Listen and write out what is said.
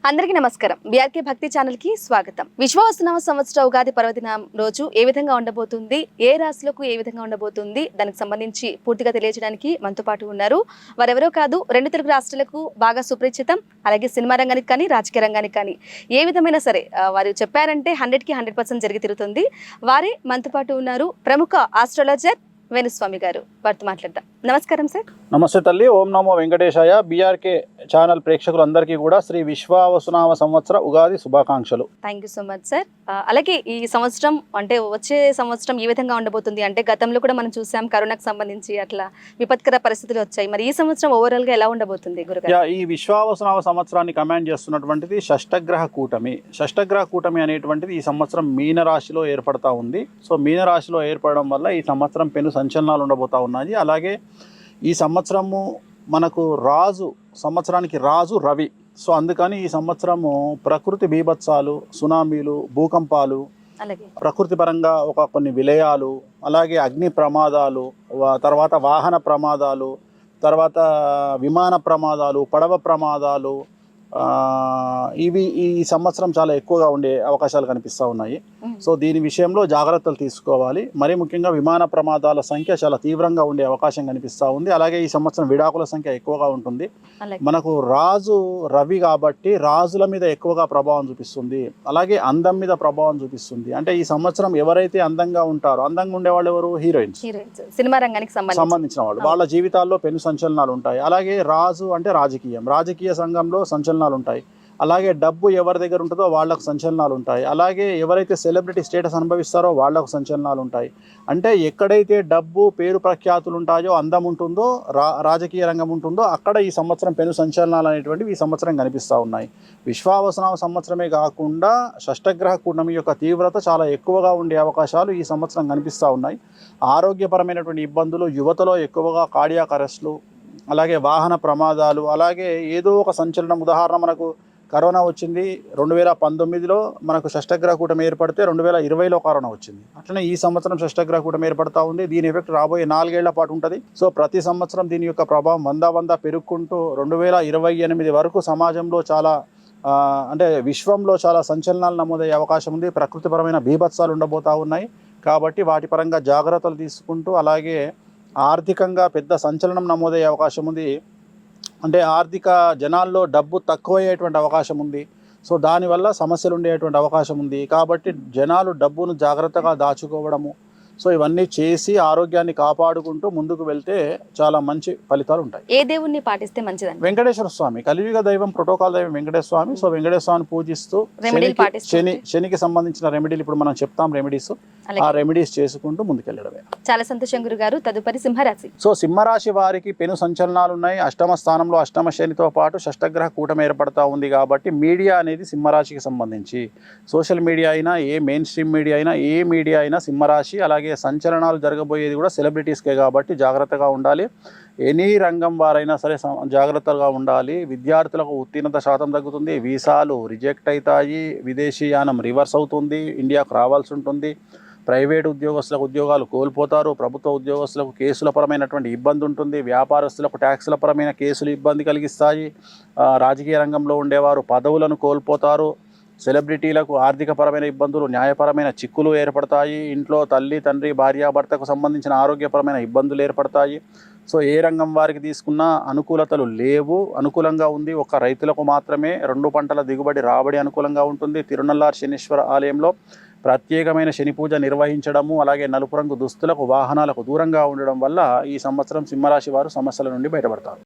అందరికీ నమస్కారం. బీఆర్కే భక్తి ఛానల్ కి స్వాగతం. విశ్వావసునామ సంవత్సర ఉగాది పర్వదినం రోజు ఏ విధంగా ఉండబోతుంది, ఏ రాశులకు ఏ విధంగా ఉండబోతుంది, దానికి సంబంధించి పూర్తిగా తెలియజేయడానికి మనతో పాటు ఉన్నారు. వారెవరో కాదు, రెండు తెలుగు రాష్ట్రాలకు బాగా సుపరిచితం, అలాగే సినిమా రంగానికి కానీ రాజకీయ రంగానికి కానీ ఏ విధమైన సరే వారు చెప్పారంటే 100కి 100% జరిగి తిరుగుతుంది. వారే మనతో పాటు ఉన్నారు ప్రముఖ ఆస్ట్రాలజర్ వేణుస్వామి గారు. వారితో మాట్లాడదాం. నమస్కారం సార్. నమస్తే తల్లి. ఓం నమో వెంకటేశాయ. బీఆర్కే ఛానల్ ప్రేక్షకులందరికీ కూడా శ్రీ విశ్వావసునామ సంవత్సర ఉగాది శుభాకాంక్షలు. Thank you so much sir. అలాగే ఈ సంవత్సరం అంటే వచ్చే సంవత్సరం ఏ విధంగా ఉండబోతుంది అంటే గతంలో కూడా మనం చూసాం కరోనాకు సంబంధించి అట్లా విపత్కర పరిస్థితులు వచ్చాయి. మరి ఈ సంవత్సరం ఓవరాల్ గా ఎలా ఉండబోతుంది గురుగారు? ఈ విశ్వావసునామ సంవత్సరాన్ని కమాండ్ చేస్తున్నటువంటిది షష్టగ్రహ కూటమి. షష్టగ్రహ కూటమి అనేటువంటిది ఈ సంవత్సరం మీన రాశిలో ఏర్పడతా ఉంది. సో మీన రాశిలో ఏర్పడడం వల్ల ఈ సంవత్సరం పెను సంచలనాలు ఉండబోతా ఉన్నాయి. అలాగే ఈ సంవత్సరము మనకు సంవత్సరానికి రాజు రవి. సో అందుకని ఈ సంవత్సరము ప్రకృతి బీభత్సాలు, సునామీలు, భూకంపాలు, ప్రకృతి పరంగా కొన్ని విలయాలు, అలాగే అగ్ని ప్రమాదాలు, తర్వాత వాహన ప్రమాదాలు, తర్వాత విమాన ప్రమాదాలు, పడవ ప్రమాదాలు, ఇవి ఈ సంవత్సరం చాలా ఎక్కువగా ఉండే అవకాశాలు కనిపిస్తూ ఉన్నాయి. సో దీని విషయంలో జాగ్రత్తలు తీసుకోవాలి. మరీ ముఖ్యంగా విమాన ప్రమాదాల సంఖ్య చాలా తీవ్రంగా ఉండే అవకాశం కనిపిస్తూ ఉంది. అలాగే ఈ సంవత్సరం విడాకుల సంఖ్య ఎక్కువగా ఉంటుంది. మనకు రాజు రవి కాబట్టి రాజుల మీద ఎక్కువగా ప్రభావం చూపిస్తుంది, అలాగే అందం మీద ప్రభావం చూపిస్తుంది. అంటే ఈ సంవత్సరం ఎవరైతే అందంగా ఉంటారో, అందంగా ఉండేవాళ్ళు ఎవరు? హీరోయిన్స్, సినిమా రంగానికి సంబంధించిన వాళ్ళు. వాళ్ళ జీవితాల్లో పెను సంచలనాలు ఉంటాయి. అలాగే రాజు అంటే రాజకీయ సంఘంలో సంచలనాలు ఉంటాయి. అలాగే డబ్బు ఎవరి దగ్గర ఉంటుందో వాళ్లకు సంచలనాలు ఉంటాయి. అలాగే ఎవరైతే సెలబ్రిటీ స్టేటస్ అనుభవిస్తారో వాళ్లకు సంచలనాలు ఉంటాయి. అంటే ఎక్కడైతే డబ్బు, పేరు, ప్రఖ్యాతులు ఉంటాయో, అందం ఉంటుందో, రాజకీయ రంగం ఉంటుందో అక్కడ ఈ సంవత్సరం పెను సంచలనాలు అనేటువంటివి ఈ సంవత్సరం కనిపిస్తూ ఉన్నాయి. విశ్వావసునామ సంవత్సరమే కాకుండా షష్టగ్రహ కూటమి యొక్క తీవ్రత చాలా ఎక్కువగా ఉండే అవకాశాలు ఈ సంవత్సరం కనిపిస్తూ ఉన్నాయి. ఆరోగ్యపరమైనటువంటి ఇబ్బందులు, యువతలో ఎక్కువగా కార్డియాక్ అరెస్టులు, అలాగే వాహన ప్రమాదాలు, అలాగే ఏదో ఒక సంచలనం. ఉదాహరణ, మనకు కరోనా వచ్చింది 2019లో, మనకు షష్టగ్రహ కూటమి ఏర్పడితే 2020లో కరోనా వచ్చింది. అట్లనే ఈ సంవత్సరం షష్టగ్రహ కూటమి ఏర్పడతా ఉంది. దీని ఎఫెక్ట్ రాబోయే 4 ఏళ్ల పాటు ఉంటుంది. సో ప్రతి సంవత్సరం దీని యొక్క ప్రభావం వంద పెరుగుకుంటూ 2028 వరకు సమాజంలో చాలా అంటే విశ్వంలో చాలా సంచలనాలు నమోదయ్యే అవకాశం ఉంది. ప్రకృతిపరమైన బీభత్సాలు ఉండబోతూ ఉన్నాయి. కాబట్టి వాటి పరంగా జాగ్రత్తలు తీసుకుంటూ, అలాగే ఆర్థికంగా పెద్ద సంచలనం నమోదయ్యే అవకాశం ఉంది. అంటే ఆర్థిక జనాల్లో డబ్బు తక్కువయ్యేటువంటి అవకాశం ఉంది. సో దానివల్ల సమస్యలు ఉండేటువంటి అవకాశం ఉంది. కాబట్టి జనాలు డబ్బును జాగ్రత్తగా దాచుకోవడము, సో ఇవన్నీ చేసి ఆరోగ్యాన్ని కాపాడుకుంటూ ముందుకు వెళ్తే చాలా మంచి ఫలితాలు ఉంటాయి. ఏ దేవుణ్ణి పాటిస్తే మంచిదండి? వెంకటేశ్వర స్వామి, కలియుగ దైవం, ప్రోటోకాల్ దైవం వెంకటేశ్వర స్వామి. సో వెంకటేశ్వర స్వామిని పూజిస్తూ శనికి సంబంధించిన రెమెడీలు ఇప్పుడు మనం చెప్తాం. రెమెడీస్, ఆ రెమెడీస్ చేసుకుంటూ ముందుకెళ్ళడమే. చాలా సంతోషం గురుగారు. తదుపరి సింహరాశి. సో సింహరాశి వారికి పెను సంచలనాలు ఉన్నాయి. అష్టమ స్థానంలో అష్టమ శనితో పాటు షష్టగ్రహ కూటమి ఏర్పడతా ఉంది. కాబట్టి మీడియా అనేది సింహరాశికి సంబంధించి, సోషల్ మీడియా అయినా, ఏ మెయిన్ స్ట్రీమ్ మీడియా అయినా, ఏ మీడియా అయినా సింహరాశి. అలాగే సంచలనాలు జరగబోయేది కూడా సెలబ్రిటీస్కే కాబట్టి జాగ్రత్తగా ఉండాలి. ఎనీ రంగం వారైనా సరే జాగ్రత్తగా ఉండాలి. విద్యార్థులకు ఉత్తీర్ణత శాతం తగ్గుతుంది. వీసాలు రిజెక్ట్ అవుతాయి. విదేశీయానం రివర్స్ అవుతుంది. ఇండియాకు రావాల్సి ఉంటుంది. ప్రైవేటు ఉద్యోగస్తులకు ఉద్యోగాలు కోల్పోతారు. ప్రభుత్వ ఉద్యోగస్తులకు కేసుల పరమైనటువంటి ఇబ్బంది ఉంటుంది. వ్యాపారస్తులకు ట్యాక్సుల పరమైన కేసులు ఇబ్బంది కలిగిస్తాయి. రాజకీయ రంగంలో ఉండేవారు పదవులను కోల్పోతారు. సెలబ్రిటీలకు ఆర్థికపరమైన ఇబ్బందులు, న్యాయపరమైన చిక్కులు ఏర్పడతాయి. ఇంట్లో తల్లి, తండ్రి, భార్యాభర్తకు సంబంధించిన ఆరోగ్యపరమైన ఇబ్బందులు ఏర్పడతాయి. సో ఏ రంగం వారికి తీసుకున్నా అనుకూలతలు లేవు. అనుకూలంగా ఉంది ఒక రైతులకు మాత్రమే. 2 పంటల దిగుబడి, రాబడి అనుకూలంగా ఉంటుంది. తిరునల్లార్ శనీశ్వర ఆలయంలో ప్రత్యేకమైన శని పూజ నిర్వహించడము, అలాగే నలుపు రంగు దుస్తులకు, వాహనాలకు దూరంగా ఉండడం వల్ల ఈ సంవత్సరం సింహరాశి వారు సమస్యల నుండి బయటపడతారు.